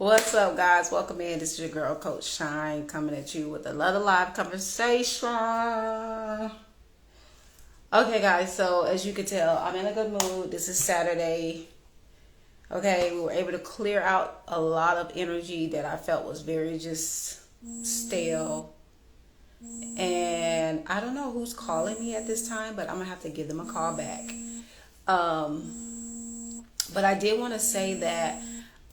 What's up, guys? Welcome in. This is your girl, Coach Shine, coming at you with another live conversation. Okay, guys, so as you can tell, I'm in a good mood. This is Saturday. Okay, we were able to clear out a lot of energy that I felt was very just stale. And I don't know who's calling me at this time, but I'm going to have to give them a call back. But I did want to say that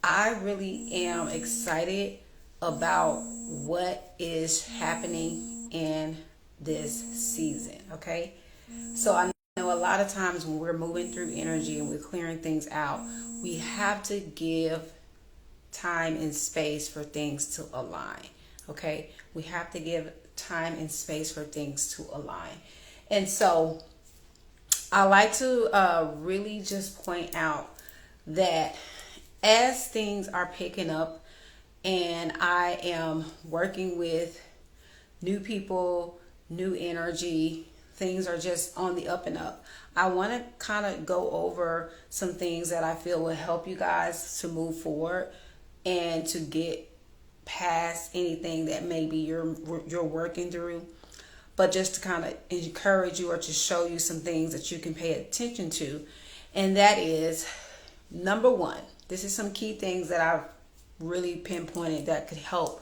I really am excited about what is happening in this season, okay? So I know a lot of times when we're moving through energy and we're clearing things out, we have to give time and space for things to align, okay? We have to give time and space for things to align. And so I like to really just point out that as things are picking up and I am working with new people, new energy, things are just on the up and up. I want to kind of go over some things that I feel will help you guys to move forward and to get past anything that maybe you're working through, but just to kind of encourage you or to show you some things that you can pay attention to. And that is, number one, this is some key things that I've really pinpointed that could help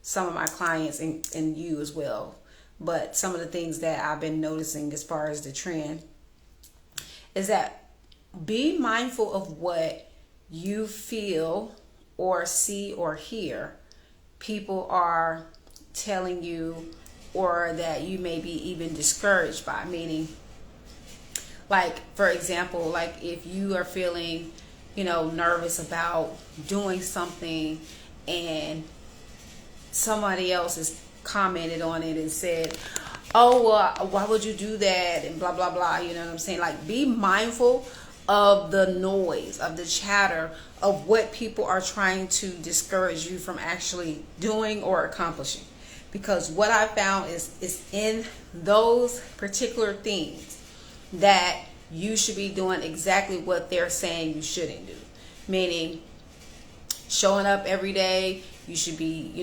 some of my clients and you as well. But some of the things that I've been noticing as far as the trend is that be mindful of what you feel or see or hear people are telling you, or that you may be even discouraged by. Meaning, like, for example, like if you are feeling nervous about doing something and somebody else has commented on it and said, oh, well, why would you do that? And blah, blah, blah. You know what I'm saying? Like, be mindful of the noise, of the chatter, of what people are trying to discourage you from actually doing or accomplishing. Because what I found is in those particular things that you should be doing exactly what they're saying you shouldn't do. Meaning, showing up every day, you should be,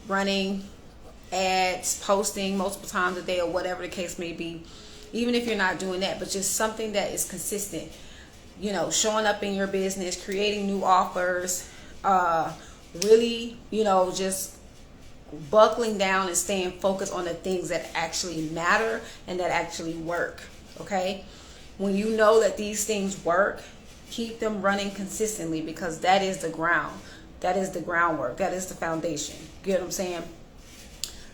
running ads, posting multiple times a day, or whatever the case may be. Even if you're not doing that, but just something that is consistent. Showing up in your business, creating new offers, really, just buckling down and staying focused on the things that actually matter and that actually work. Okay? When you know that these things work, keep them running consistently, because that is the ground. That is the groundwork. That is the foundation. You get what I'm saying?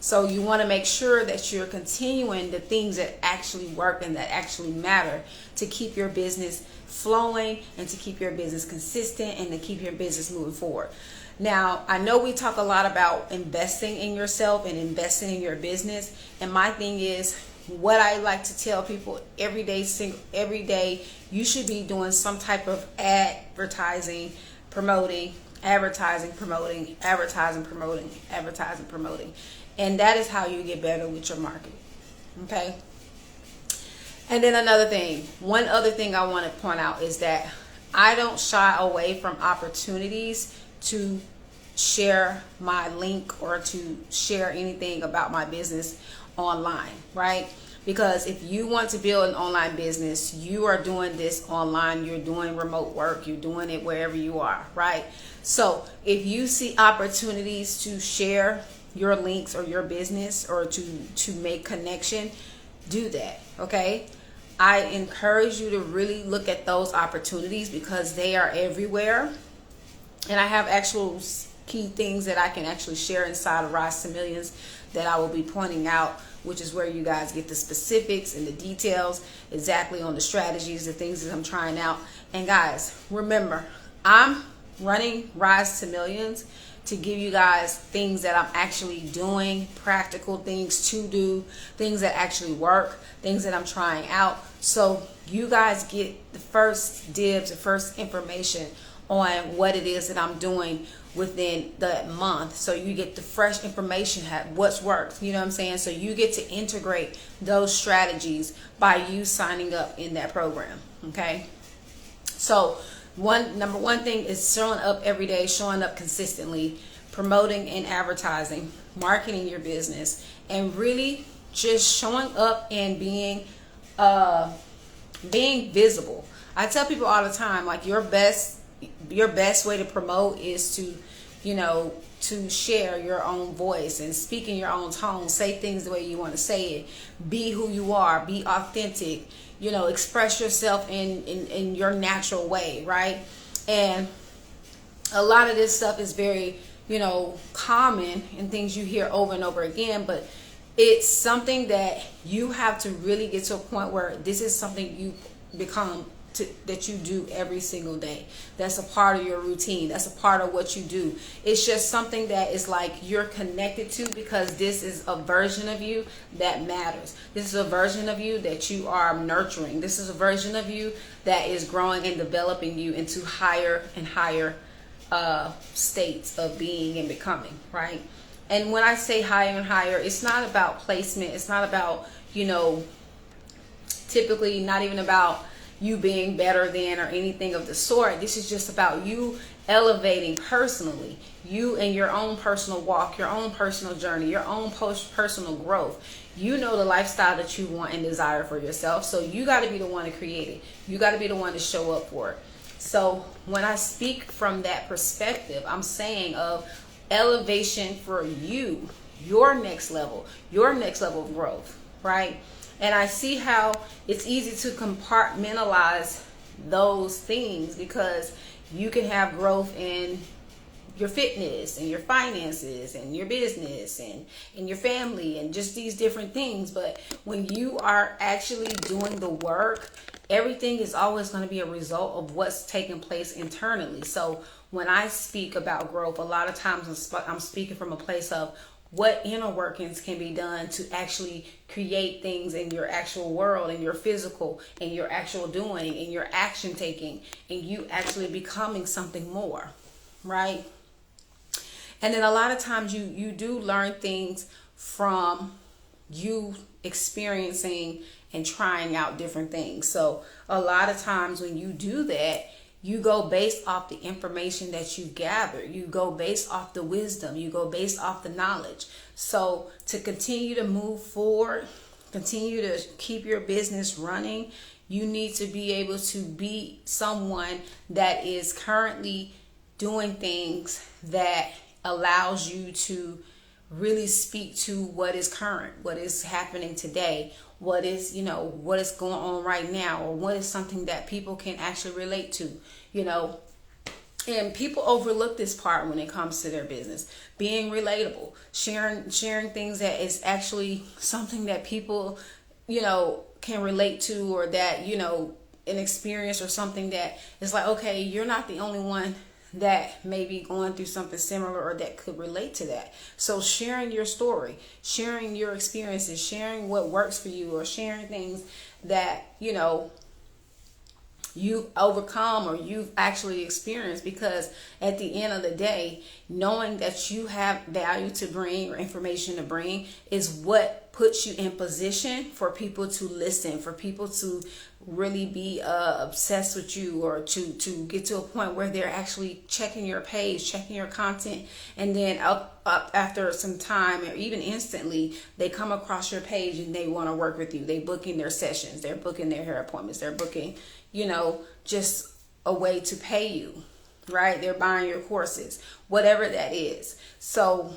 So you want to make sure that you're continuing the things that actually work and that actually matter to keep your business flowing and to keep your business consistent and to keep your business moving forward. Now, I know we talk a lot about investing in yourself and investing in your business. And my thing is, what I like to tell people every day, you should be doing some type of advertising, promoting. And that is how you get better with your marketing. Okay. And then one other thing I want to point out is that I don't shy away from opportunities to share my link or to share anything about my business online, right? Because if you want to build an online business, you are doing this online, you're doing remote work, you're doing it wherever you are, right? So if you see opportunities to share your links or your business or to make connection, do that, okay? I encourage you to really look at those opportunities because they are everywhere. And I have actual key things that I can actually share inside of Rise to Millions that I will be pointing out, which is where you guys get the specifics and the details exactly on the strategies, the things that I'm trying out. And guys, remember, I'm running Rise to Millions to give you guys things that I'm actually doing, practical things to do, things that actually work, things that I'm trying out. So you guys get the first dibs, the first information on what it is that I'm doing within that month. So you get the fresh information, what's worked, you know what I'm saying? So you get to integrate those strategies by you signing up in that program, okay? So Number one thing is showing up every day, showing up consistently, promoting and advertising, marketing your business, and really just showing up and being visible. I tell people all the time, like, your best way to promote is to, to share your own voice and speak in your own tone, say things the way you want to say it, be who you are, be authentic, express yourself in your natural way, right? And a lot of this stuff is very, common and things you hear over and over again, but it's something that you have to really get to a point where this is something you become that you do every single day. That's a part of your routine. That's a part of what you do. It's just something that is like you're connected to, because this is a version of you that matters. This is a version of you that you are nurturing. This is a version of you that is growing and developing you into higher and higher states of being and becoming, right? And when I say higher and higher, it's not about placement. It's not about, typically not even about you being better than or anything of the sort. This is just about you elevating personally, you and your own personal walk, your own personal journey, your own personal growth. You know the lifestyle that you want and desire for yourself, so you got to be the one to create it. You got to be the one to show up for it. So when I speak from that perspective, I'm saying of elevation for you, your next level of growth, right? And I see how it's easy to compartmentalize those things, because you can have growth in your fitness and your finances and your business and in your family and just these different things. But when you are actually doing the work, everything is always going to be a result of what's taking place internally. So when I speak about growth, a lot of times I'm speaking from a place of what inner workings can be done to actually create things in your actual world, in your physical, in your actual doing, in your action taking, and you actually becoming something more, right? And then a lot of times you do learn things from you experiencing and trying out different things. So a lot of times when you do that, you go based off the information that you gather. You go based off the wisdom. You go based off the knowledge. So to continue to move forward, continue to keep your business running, you need to be able to be someone that is currently doing things that allows you to really speak to what is current, what is happening today, what is going on right now, or what is something that people can actually relate to, and people overlook this part when it comes to their business. Being relatable, sharing things that is actually something that people, can relate to, or that, an experience or something that is like, okay, you're not the only one that may be going through something similar or that could relate to that. So sharing your story, sharing your experiences, sharing what works for you, or sharing things that, you've overcome or you've actually experienced, because at the end of the day, knowing that you have value to bring or information to bring is what puts you in position for people to listen, for people to really be obsessed with you, or to get to a point where they're actually checking your page, checking your content, and then up after some time, or even instantly, they come across your page and they want to work with you. They booking their sessions, they're booking their hair appointments, they're booking, just a way to pay you, right? They're buying your courses, whatever that is. So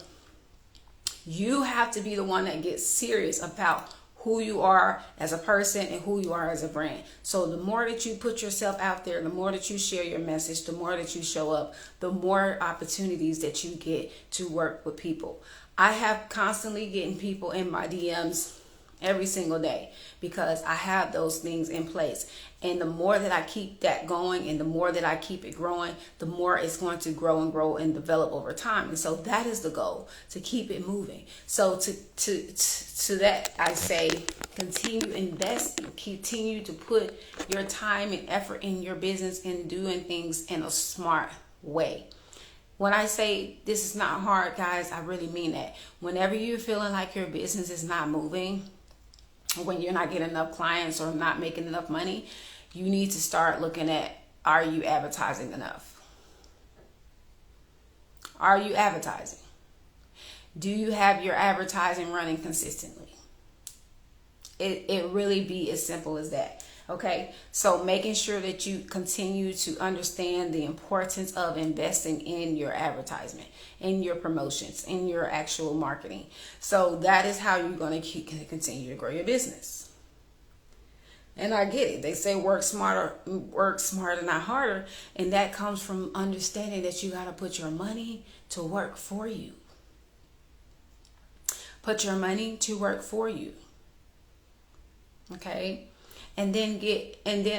you have to be the one that gets serious about who you are as a person and who you are as a brand. So the more that you put yourself out there, the more that you share your message, the more that you show up, the more opportunities that you get to work with people. I have constantly getting people in my DMs every single day, because I have those things in place. And the more that I keep that going and the more that I keep it growing, the more it's going to grow and grow and develop over time. And so that is the goal, to keep it moving. So to that, I say, continue investing, continue to put your time and effort in your business and doing things in a smart way. When I say this is not hard, guys, I really mean that. Whenever you're feeling like your business is not moving, when you're not getting enough clients or not making enough money, you need to start looking at are you advertising enough? Are you advertising? Do you have your advertising running consistently? It really be as simple as that. Okay, so making sure that you continue to understand the importance of investing in your advertisement, in your promotions, in your actual marketing. So that is how you're going to continue to grow your business. And I get it. They say work smarter, not harder. And that comes from understanding that you got to put your money to work for you. Put your money to work for you. Okay? And then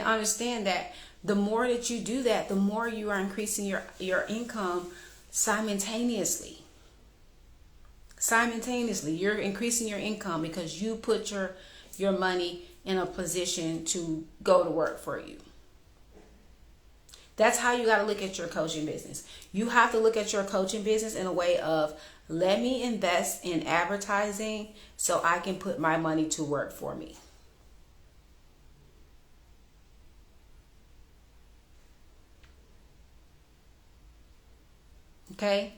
understand that the more that you do that, the more you are increasing your income simultaneously. Simultaneously, you're increasing your income because you put your money in a position to go to work for you. That's how you got to look at your coaching business. You have to look at your coaching business in a way of, let me invest in advertising so I can put my money to work for me. Okay,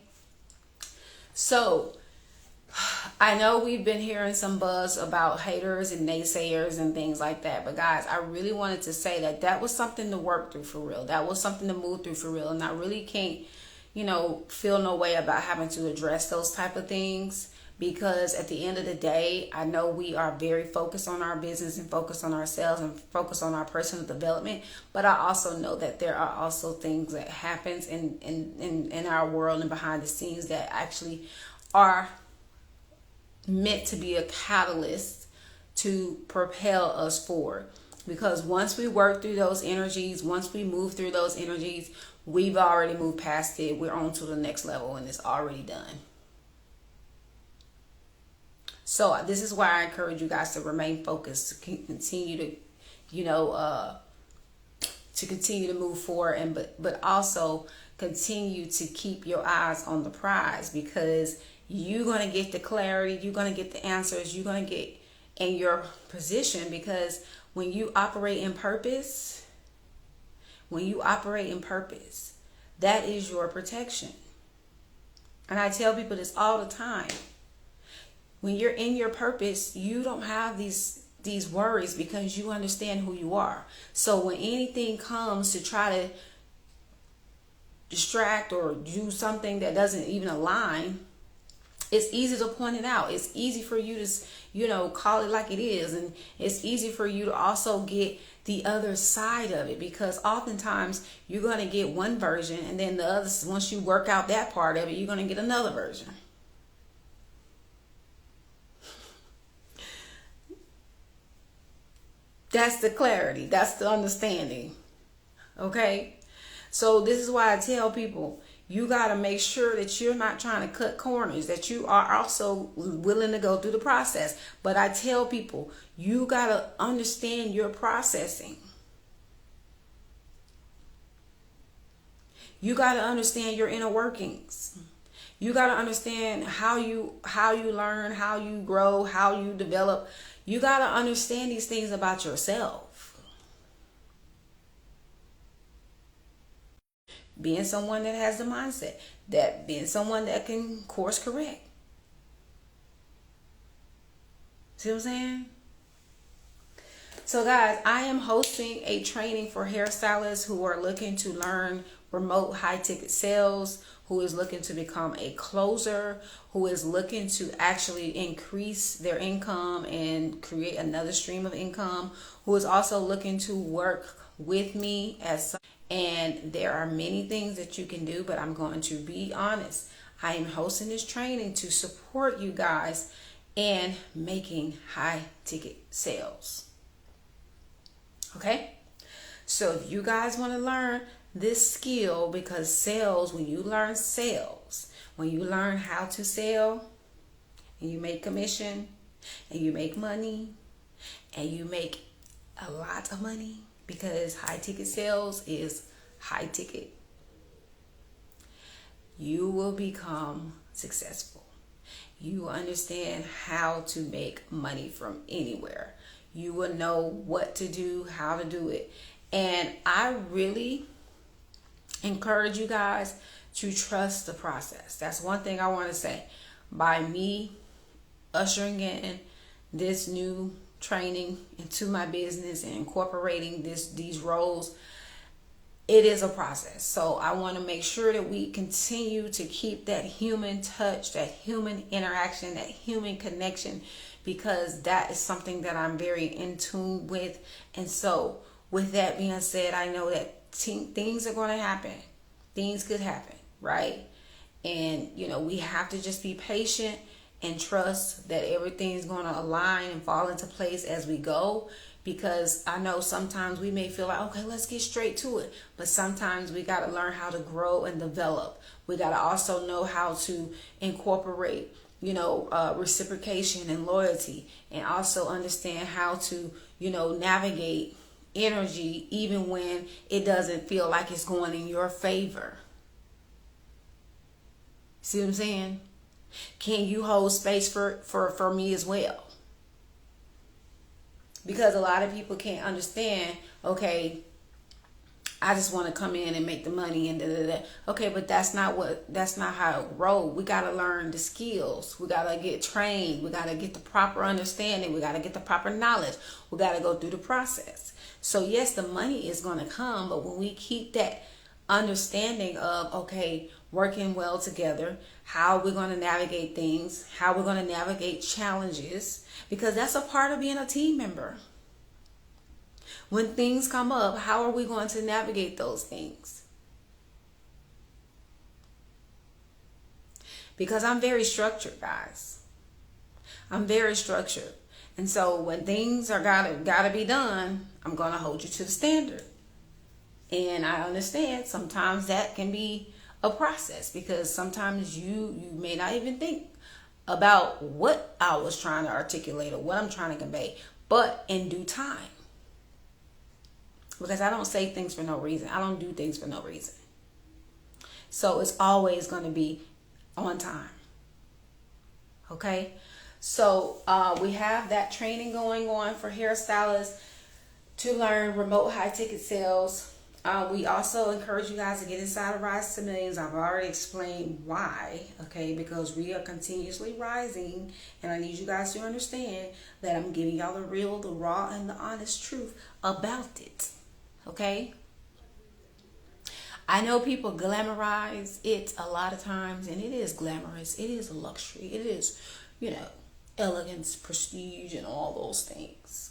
so I know we've been hearing some buzz about haters and naysayers and things like that, but guys, I really wanted to say that was something to work through for real. That was something to move through for real, and I really can't, feel no way about having to address those type of things, because at the end of the day, I know we are very focused on our business and focused on ourselves and focused on our personal development. But I also know that there are also things that happens in our world and behind the scenes that actually are meant to be a catalyst to propel us forward. Because once we work through those energies, once we move through those energies, we've already moved past it. We're on to the next level and it's already done. So this is why I encourage you guys to remain focused, to continue to continue to move forward, but also continue to keep your eyes on the prize, because you're going to get the clarity, you're going to get the answers, you're going to get in your position. Because when you operate in purpose, that is your protection. And I tell people this all the time. When you're in your purpose, you don't have these worries, because you understand who you are. So when anything comes to try to distract or do something that doesn't even align, it's easy to point it out. It's easy for you to, call it like it is. And it's easy for you to also get the other side of it, because oftentimes you're going to get one version, and then the other, once you work out that part of it, you're going to get another version. That's the clarity. That's the understanding. Okay? So this is why I tell people, you got to make sure that you're not trying to cut corners, that you are also willing to go through the process. But I tell people, you got to understand your processing. You got to understand your inner workings. You got to understand how you learn, how you grow, how you develop. You got to understand these things about yourself. Being someone that has the mindset, that being someone that can course correct. See what I'm saying? So guys, I am hosting a training for hairstylists who are looking to learn remote high ticket sales, who is looking to become a closer, who is looking to actually increase their income and create another stream of income, who is also looking to work with me and there are many things that you can do, but I'm going to be honest. I am hosting this training to support you guys in making high ticket sales. Okay? So if you guys want to learn this skill, because sales, when you learn sales, when you learn how to sell and you make commission and you make money and you make a lot of money, because high ticket sales is high ticket, you will become successful. You will understand how to make money from anywhere. You will know what to do, how to do it. And I really encourage you guys to trust the process. That's one thing I want to say. By me ushering in this new training into my business and incorporating these roles, it is a process. So I want to make sure that we continue to keep that human touch, that human interaction, that human connection, because that is something that I'm very in tune with. And so with that being said, I know that things are going to happen. Things could happen, right? And, we have to just be patient and trust that everything's going to align and fall into place as we go. Because I know sometimes we may feel like, okay, let's get straight to it. But sometimes we got to learn how to grow and develop. We got to also know how to incorporate, reciprocation and loyalty, and also understand how to, navigate energy even when it doesn't feel like it's going in your favor. See what I'm saying? Can you hold space for me as well? Because a lot of people can't understand, okay, I just want to come in and make the money and da. Okay, but that's not how it rolls. We got to learn the skills. We got to get trained. We got to get the proper understanding. We got to get the proper knowledge. We got to go through the process. So yes, the money is going to come, but when we keep that understanding of, okay, working well together, how we're going to navigate things, how we're going to navigate challenges, because that's a part of being a team member. When things come up, how are we going to navigate those things? Because I'm very structured, guys. I'm very structured. And so when things are gotta be done, I'm going to hold you to the standard. And I understand sometimes that can be a process, because sometimes you may not even think about what I was trying to articulate or what I'm trying to convey, but in due time. Because I don't say things for no reason. I don't do things for no reason. So it's always going to be on time. Okay? So we have that training going on for hairstylists to learn remote high ticket sales. We also encourage you guys to get inside of Rise to Millions. I've already explained why, okay? Because we are continuously rising, and I need you guys to understand that I'm giving y'all the real, the raw, and the honest truth about it, okay? I know people glamorize it a lot of times, and it is glamorous. It is a luxury. It is, elegance, prestige, and all those things.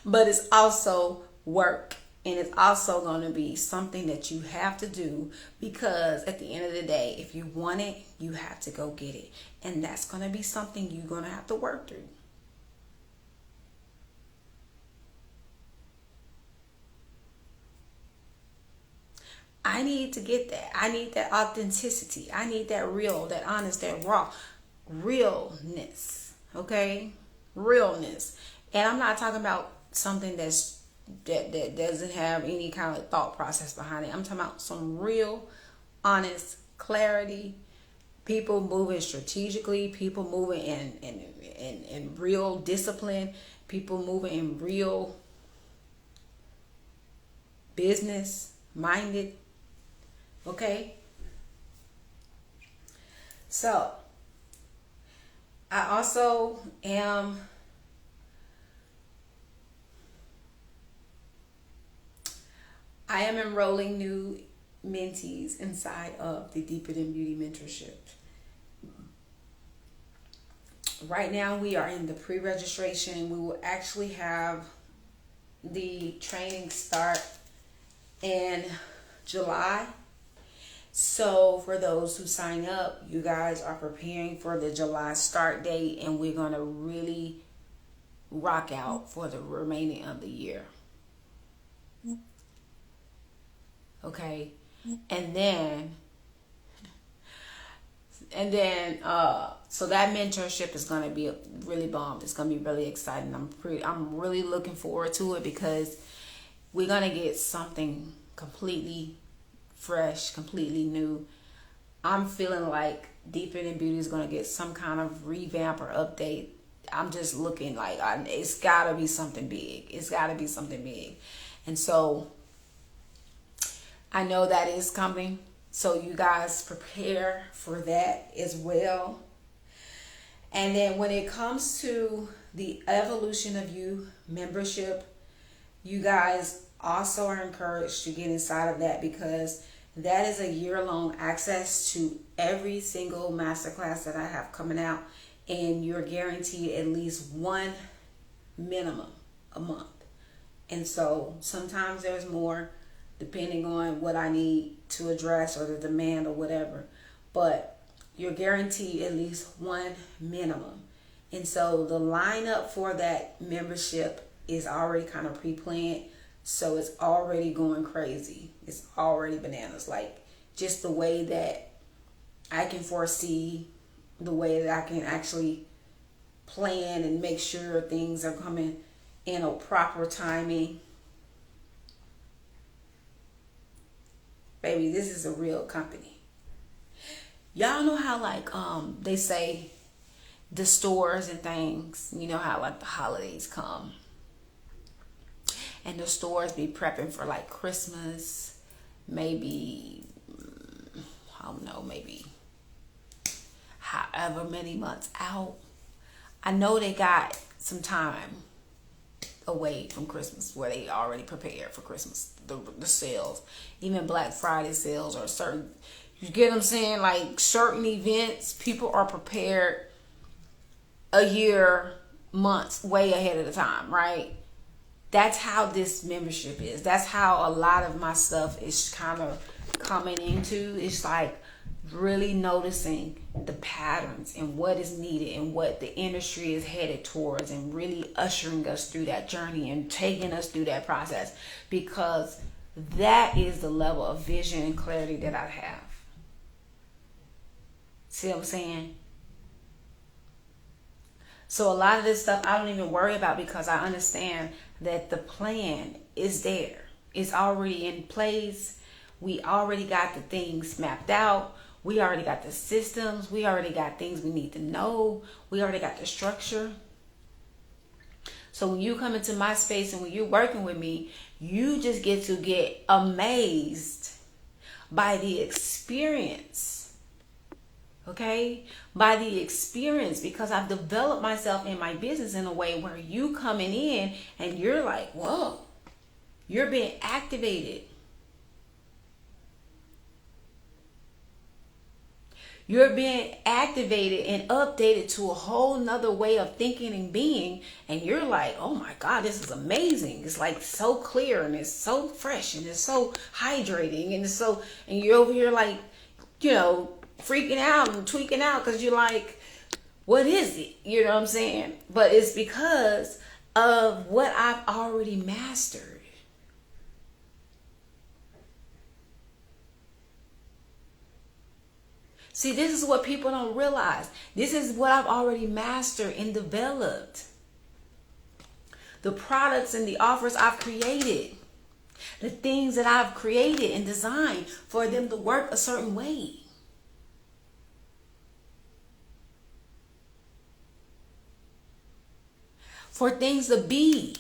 But it's also work, and it's also going to be something that you have to do, because at the end of the day, if you want it, you have to go get it. And that's going to be something you're going to have to work through. I need to get that. I need that authenticity. I need that real, that honest, that raw realness. Okay? Realness. And I'm not talking about something that doesn't have any kind of thought process behind it. I'm talking about some real, honest clarity. People moving strategically. People moving in real discipline. People moving in real business minded. Okay? So, I also am enrolling new mentees inside of the Deeper Than Beauty mentorship. Right now we are in the pre-registration. We will actually have the training start in July. So for those who sign up, you guys are preparing for the July start date, and we're going to really rock out for the remaining of the year. Okay. And then so that mentorship is going to be really bomb. It's going to be really exciting. I'm really looking forward to it, because we're going to get something completely fresh, completely new. I'm feeling like Deeper Than Beauty is going to get some kind of revamp or update. I'm just looking like it's got to be something big. It's got to be something big. And so I know that is coming. So you guys prepare for that as well. And then when it comes to the Evolution of You membership, you guys also are encouraged to get inside of that, because that is a year-long access to every single masterclass that I have coming out, and you're guaranteed at least one minimum a month. And so sometimes there's more depending on what I need to address or the demand or whatever, but you're guaranteed at least one minimum. And so the lineup for that membership is already kind of pre-planned. So it's already going crazy. It's already bananas. Like, just the way that I can foresee, the way that I can actually plan and make sure things are coming in a proper timing. Baby, this is a real company. Y'all know how, like, they say the stores and things, you know how like the holidays come and the stores be prepping for like Christmas, maybe, I don't know, maybe however many months out. I know they got some time away from Christmas where they already prepared for Christmas, the sales, even Black Friday sales, or certain, you get what I'm saying, like certain events, people are prepared a year, months, way ahead of the time, right? That's how this membership is. That's how a lot of my stuff is kind of coming into. It's like really noticing the patterns and what is needed and what the industry is headed towards, and really ushering us through that journey and taking us through that process, because that is the level of vision and clarity that I have. See what I'm saying? So a lot of this stuff I don't even worry about, because I understand that the plan is there. It's already in place. We already got the things mapped out. We already got the systems. We already got things we need to know. We already got the structure. So when you come into my space and when you're working with me, you just get to get amazed by the experience. Okay? By the experience, because I've developed myself in my business in a way where you coming in and you're like, whoa, you're being activated. You're being activated and updated to a whole nother way of thinking and being. And you're like, oh my God, this is amazing. It's like so clear and it's so fresh and it's so hydrating. And it's so, and you're over here like, you know, freaking out and tweaking out because you're like, what is it? You know what I'm saying? But it's because of what I've already mastered. See, this is what people don't realize. This is what I've already mastered and developed. The products and the offers I've created. The things that I've created and designed for them to work a certain way. For things to be.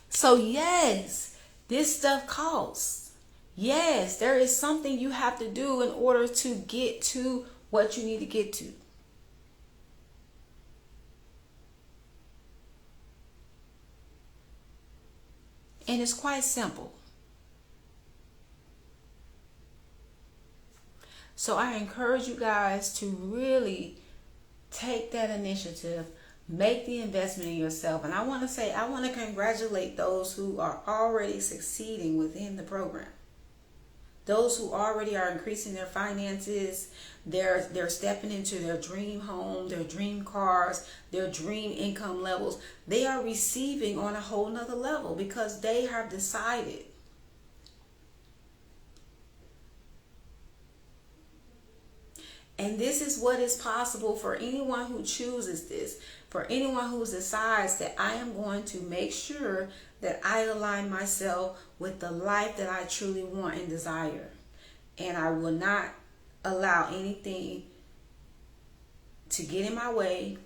So yes, this stuff costs. Yes, there is something you have to do in order to get to what you need to get to. And it's quite simple. So I encourage you guys to really take that initiative. Make the investment in yourself. And I want to congratulate those who are already succeeding within the program. Those who already are increasing their finances, they're stepping into their dream home, their dream cars, their dream income levels. They are receiving on a whole nother level because they have decided. And this is what is possible for anyone who chooses this. For anyone who decides that I am going to make sure that I align myself with the life that I truly want and desire. And I will not allow anything to get in my way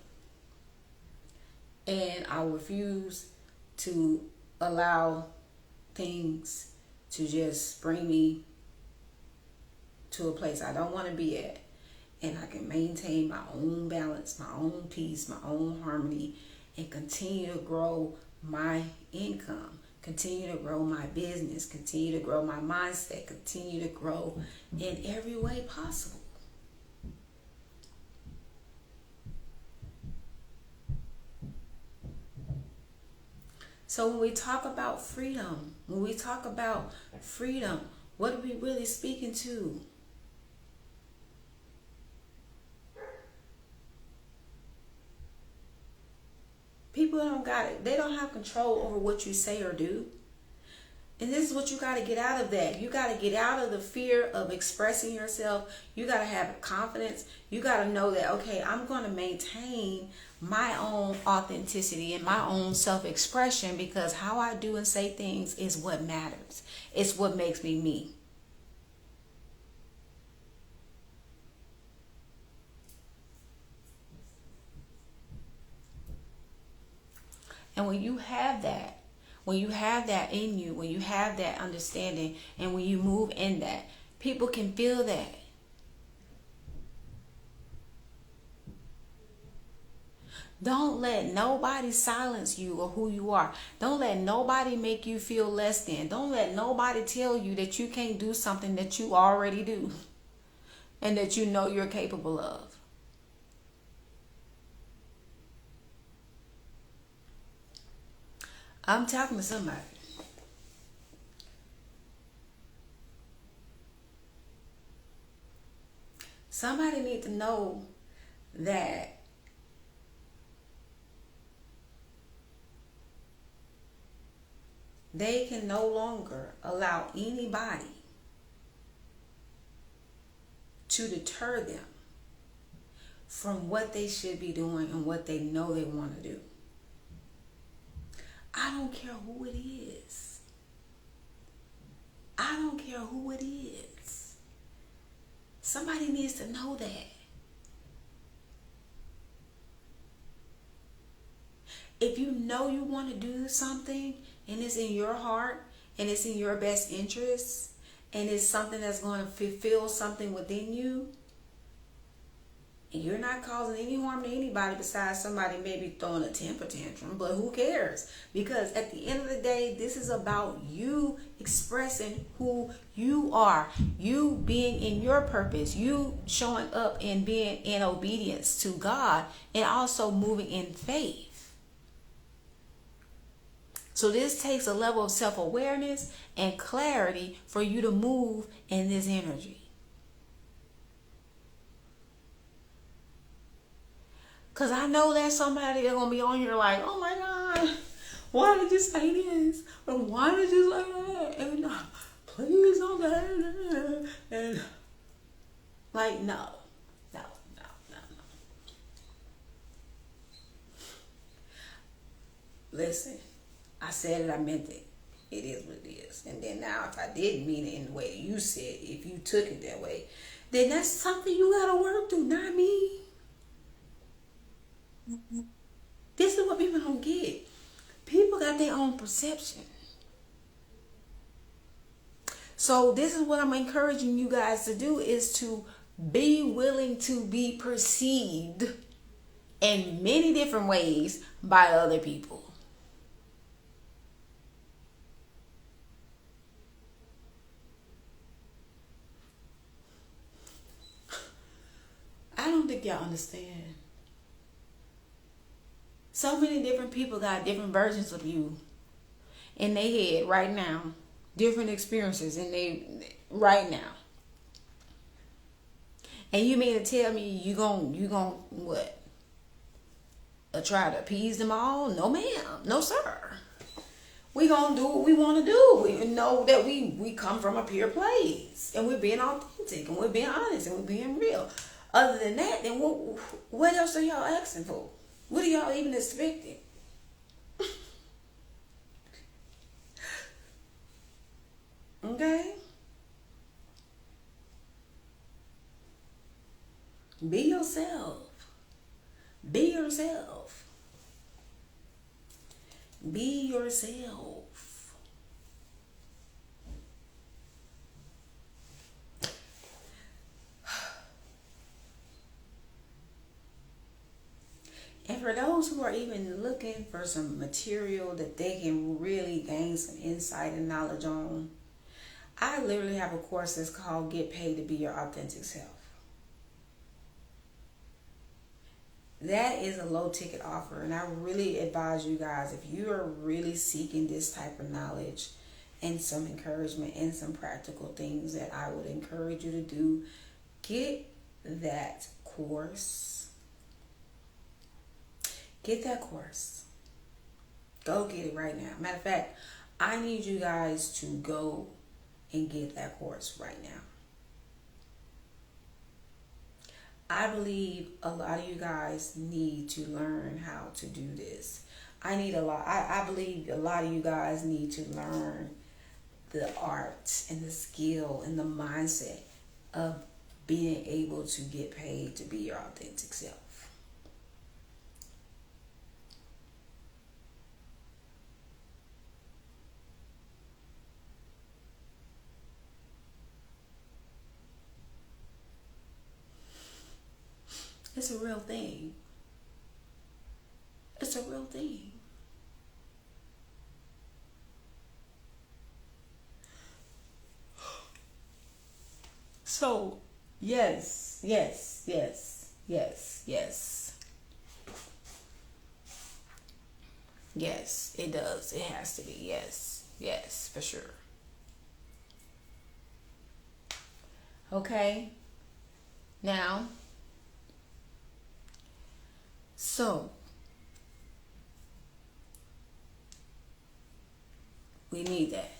And I refuse to allow things to just bring me to a place I don't want to be at. And I can maintain my own balance, my own peace, my own harmony, and continue to grow my income, continue to grow my business, continue to grow my mindset, continue to grow in every way possible. So when we talk about freedom, what are we really speaking to? People don't got it. They don't have control over what you say or do. And this is what you got to get out of that. You got to get out of the fear of expressing yourself. You got to have confidence. You got to know that, okay, I'm going to maintain my own authenticity and my own self-expression, because how I do and say things is what matters. It's what makes me me. And when you have that in you, when you have that understanding, and when you move in that, people can feel that. Don't let nobody silence you or who you are. Don't let nobody make you feel less than. Don't let nobody tell you that you can't do something that you already do and that you know you're capable of. I'm talking to somebody. Somebody need to know that they can no longer allow anybody to deter them from what they should be doing and what they know they want to do. I don't care who it is. I don't care who it is. Somebody needs to know that. If you know you want to do something and it's in your heart and it's in your best interest and it's something that's going to fulfill something within you, and you're not causing any harm to anybody besides somebody maybe throwing a temper tantrum, but who cares? Because at the end of the day, this is about you expressing who you are, you being in your purpose, you showing up and being in obedience to God, and also moving in faith. So this takes a level of self-awareness and clarity for you to move in this energy. Because I know there's somebody that's going to be on here like, oh my God, why did you say this? And why did you say that? And please don't say that. And like, no. Listen, I said it, I meant it. It is what it is. And then now if I didn't mean it in the way you said, if you took it that way, then that's something you got to work through, not me. This is what people don't get. People got their own perception. So this is what I'm encouraging you guys to do, is to be willing to be perceived in many different ways by other people. I don't think y'all understand. So many different people got different versions of you in their head right now. Different experiences in they right now. And you mean to tell me you gon' what? Try to appease them all? No ma'am. No sir. We gonna do what we want to do. We know that we come from a pure place. And we're being authentic. And we're being honest. And we're being real. Other than that, then what else are y'all asking for? What are y'all even expecting? Okay? Be yourself. Be yourself. Be yourself. And for those who are even looking for some material that they can really gain some insight and knowledge on, I literally have a course that's called Get Paid to Be Your Authentic Self. That is a low ticket offer, and I really advise you guys, if you are really seeking this type of knowledge and some encouragement and some practical things that I would encourage you to do, get that course. Get that course. Go get it right now. Matter of fact, I need you guys to go and get that course right now. I believe a lot of you guys need to learn how to do this. I believe a lot of you guys need to learn the art and the skill and the mindset of being able to get paid to be your authentic self. It's a real thing. It's a real thing. So, yes. Yes, it does. It has to be. Yes, for sure. Okay. Now, so we need that.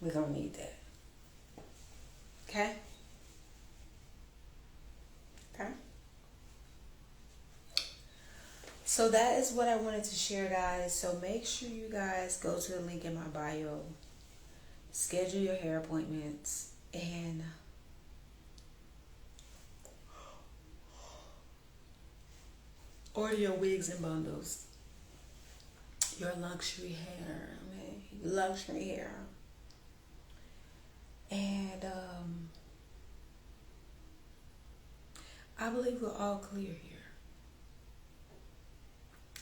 We're going to need that. Okay? Okay? So that is what I wanted to share, guys. So make sure you guys go to the link in my bio, schedule your hair appointments, and order your wigs and bundles. Your luxury hair. Luxury hair. And I believe we're all clear here.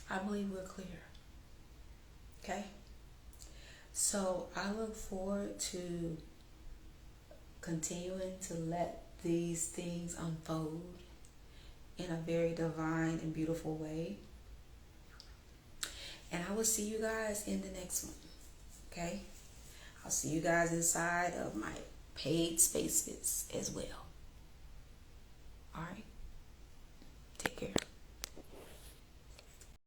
I believe we're clear. Okay? So I look forward to continuing to let these things unfold in a very divine and beautiful way. And I will see you guys in the next one. Okay? I'll see you guys inside of my paid spaces as well.